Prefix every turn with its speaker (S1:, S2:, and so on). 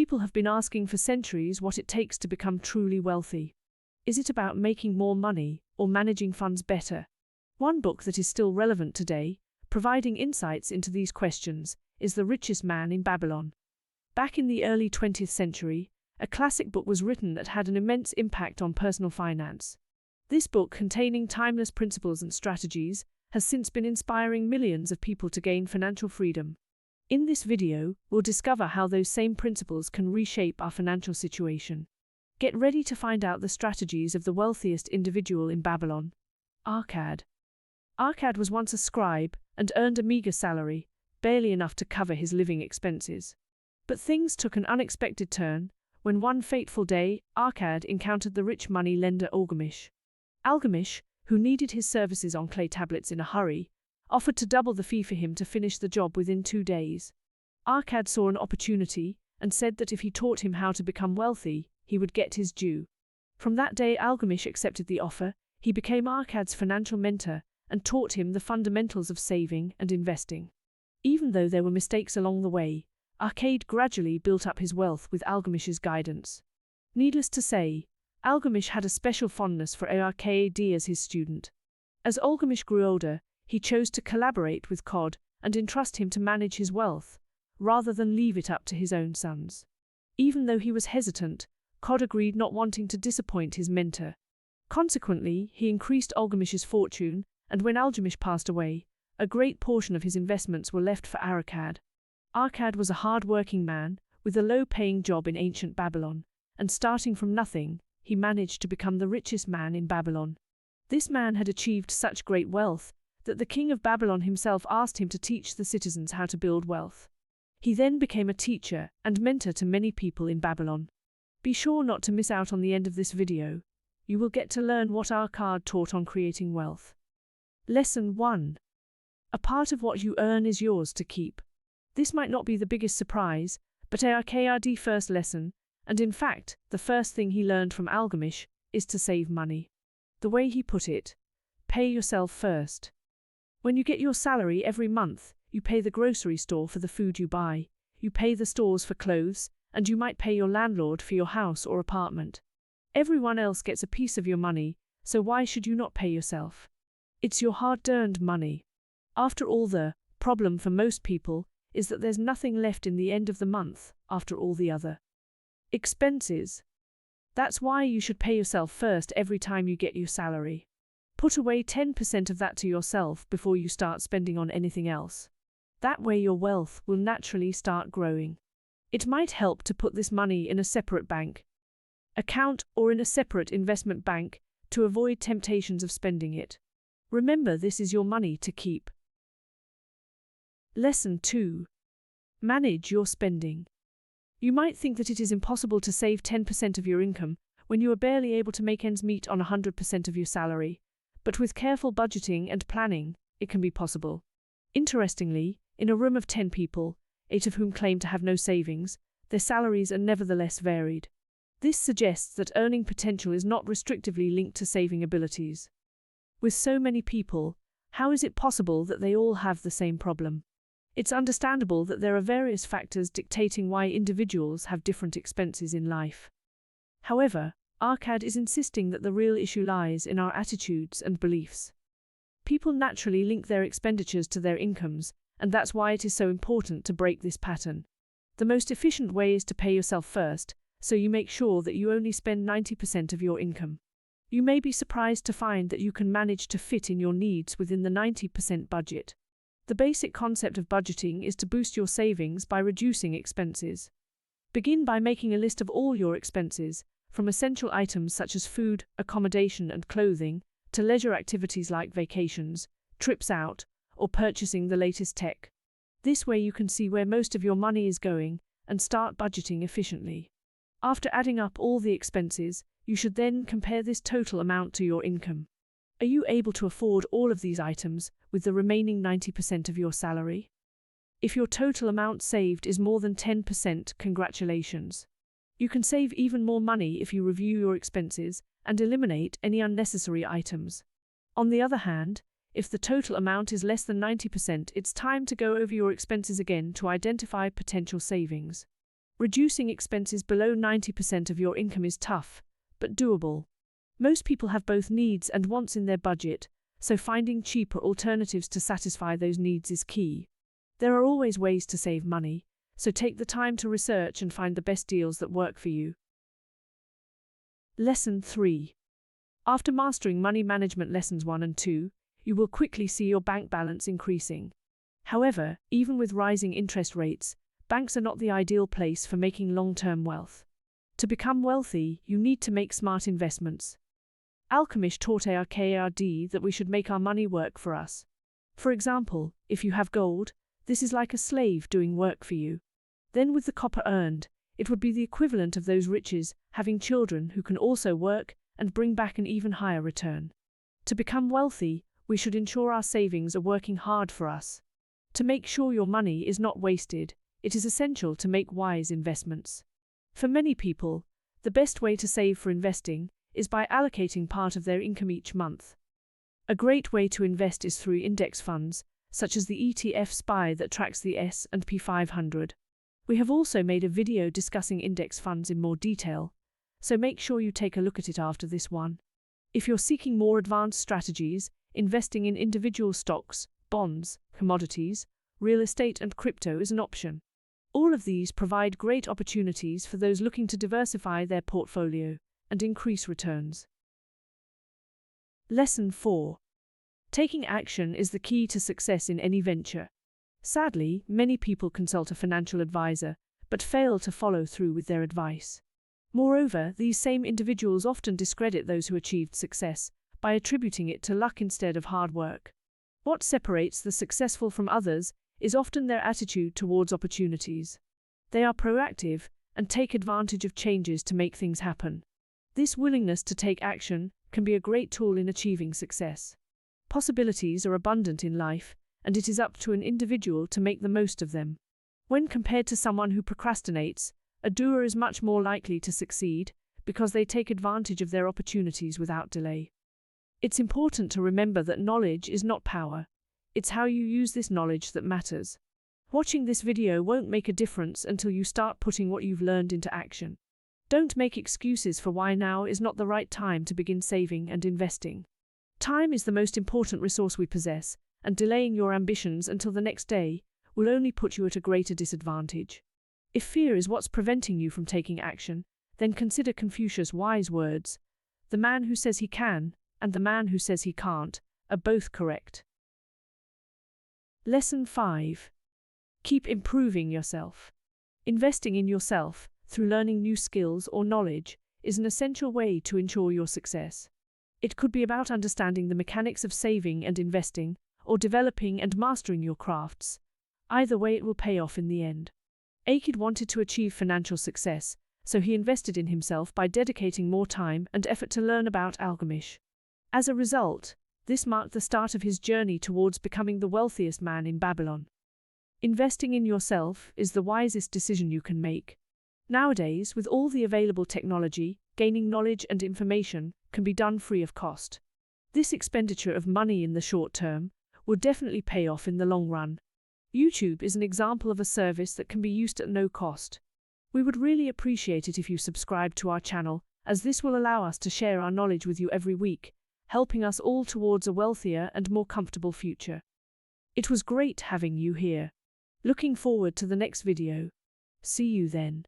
S1: People have been asking for centuries what it takes to become truly wealthy. Is it about making more money or managing funds better? One book that is still relevant today, providing insights into these questions, is The Richest Man in Babylon. Back in the early 20th century, a classic book was written that had an immense impact on personal finance. This book, containing timeless principles and strategies, has since been inspiring millions of people to gain financial freedom. In this video, we'll discover how those same principles can reshape our financial situation. Get ready to find out the strategies of the wealthiest individual in Babylon, Arkad. Arkad was once a scribe and earned a meager salary, barely enough to cover his living expenses. But things took an unexpected turn when one fateful day, Arkad encountered the rich money lender Algamish. Algamish, who needed his services on clay tablets in a hurry, offered to double the fee for him to finish the job within 2 days. Arkad saw an opportunity and said that if he taught him how to become wealthy, he would get his due. From that day, Algamish accepted the offer. He became Arkad's financial mentor and taught him the fundamentals of saving and investing. Even though there were mistakes along the way, Arkad gradually built up his wealth with Algamish's guidance. Needless to say, Algamish had a special fondness for Arkad as his student. As Algamish grew older, he chose to collaborate with Kod and entrust him to manage his wealth, rather than leave it up to his own sons. Even though he was hesitant, Kod agreed, not wanting to disappoint his mentor. Consequently, he increased Algamish's fortune, and when Algamish passed away, a great portion of his investments were left for Arkad. Arkad was a hard-working man, with a low-paying job in ancient Babylon, and starting from nothing, he managed to become the richest man in Babylon. This man had achieved such great wealth that the king of Babylon himself asked him to teach the citizens how to build wealth. He then became a teacher and mentor to many people in Babylon. Be sure not to miss out on the end of this video. You will get to learn what Arkad taught on creating wealth. Lesson 1. A part of what you earn is yours to keep. This might not be the biggest surprise, but Arkad's first lesson, and in fact, the first thing he learned from Algamish, is to save money. The way he put it, pay yourself first. When you get your salary every month, you pay the grocery store for the food you buy, you pay the stores for clothes, and you might pay your landlord for your house or apartment. Everyone else gets a piece of your money, so why should you not pay yourself? It's your hard-earned money. After all, the problem for most people is that there's nothing left in the end of the month after all the other expenses. That's why you should pay yourself first every time you get your salary. Put away 10% of that to yourself before you start spending on anything else. That way your wealth will naturally start growing. It might help to put this money in a separate bank account or in a separate investment bank to avoid temptations of spending it. Remember, this is your money to keep. Lesson 2. Manage your spending. You might think that it is impossible to save 10% of your income when you are barely able to make ends meet on 100% of your salary, but with careful budgeting and planning, it can be possible. Interestingly, in a room of 10 people, 8 of whom claim to have no savings, their salaries are nevertheless varied. This suggests that earning potential is not restrictively linked to saving abilities. With so many people, how is it possible that they all have the same problem? It's understandable that there are various factors dictating why individuals have different expenses in life. However, Arkad is insisting that the real issue lies in our attitudes and beliefs. People naturally link their expenditures to their incomes, and that's why it is so important to break this pattern. The most efficient way is to pay yourself first, so you make sure that you only spend 90% of your income. You may be surprised to find that you can manage to fit in your needs within the 90% budget. The basic concept of budgeting is to boost your savings by reducing expenses. Begin by making a list of all your expenses, from essential items such as food, accommodation, and clothing, to leisure activities like vacations, trips out, or purchasing the latest tech. This way you can see where most of your money is going and start budgeting efficiently. After adding up all the expenses, you should then compare this total amount to your income. Are you able to afford all of these items with the remaining 90% of your salary? If your total amount saved is more than 10%, congratulations. You can save even more money if you review your expenses and eliminate any unnecessary items. On the other hand, if the total amount is less than 90%, it's time to go over your expenses again to identify potential savings. Reducing expenses below 90% of your income is tough, but doable. Most people have both needs and wants in their budget, so finding cheaper alternatives to satisfy those needs is key. There are always ways to save money, so take the time to research and find the best deals that work for you. Lesson 3. After mastering money management lessons 1 and 2, you will quickly see your bank balance increasing. However, even with rising interest rates, banks are not the ideal place for making long-term wealth. To become wealthy, you need to make smart investments. Alchemists taught ARKARD that we should make our money work for us. For example, if you have gold, this is like a slave doing work for you. Then with the copper earned, it would be the equivalent of those riches, having children who can also work and bring back an even higher return. To become wealthy, we should ensure our savings are working hard for us. To make sure your money is not wasted, it is essential to make wise investments. For many people, the best way to save for investing is by allocating part of their income each month. A great way to invest is through index funds, such as the ETF SPY that tracks the S&P 500. We have also made a video discussing index funds in more detail, so make sure you take a look at it after this one. If you're seeking more advanced strategies, investing in individual stocks, bonds, commodities, real estate and crypto is an option. All of these provide great opportunities for those looking to diversify their portfolio and increase returns. Lesson 4. Taking action is the key to success in any venture. Sadly, many people consult a financial advisor, but fail to follow through with their advice. Moreover, these same individuals often discredit those who achieved success by attributing it to luck instead of hard work. What separates the successful from others is often their attitude towards opportunities. They are proactive and take advantage of changes to make things happen. This willingness to take action can be a great tool in achieving success. Possibilities are abundant in life, and it is up to an individual to make the most of them. When compared to someone who procrastinates, a doer is much more likely to succeed because they take advantage of their opportunities without delay. It's important to remember that knowledge is not power. It's how you use this knowledge that matters. Watching this video won't make a difference until you start putting what you've learned into action. Don't make excuses for why now is not the right time to begin saving and investing. Time is the most important resource we possess, and delaying your ambitions until the next day will only put you at a greater disadvantage. If fear is what's preventing you from taking action, then consider Confucius' wise words: "The man who says he can, and the man who says he can't, are both correct." Lesson 5. Keep improving yourself. Investing in yourself, through learning new skills or knowledge, is an essential way to ensure your success. It could be about understanding the mechanics of saving and investing, or developing and mastering your crafts. Either way, it will pay off in the end. Akid wanted to achieve financial success, so he invested in himself by dedicating more time and effort to learn about alchemy. As a result, this marked the start of his journey towards becoming the wealthiest man in Babylon. Investing in yourself is the wisest decision you can make. Nowadays, with all the available technology, gaining knowledge and information can be done free of cost. This expenditure of money in the short term will definitely pay off in the long run. YouTube is an example of a service that can be used at no cost. We would really appreciate it if you subscribe to our channel, as this will allow us to share our knowledge with you every week, helping us all towards a wealthier and more comfortable future. It was great having you here. Looking forward to the next video. See you then.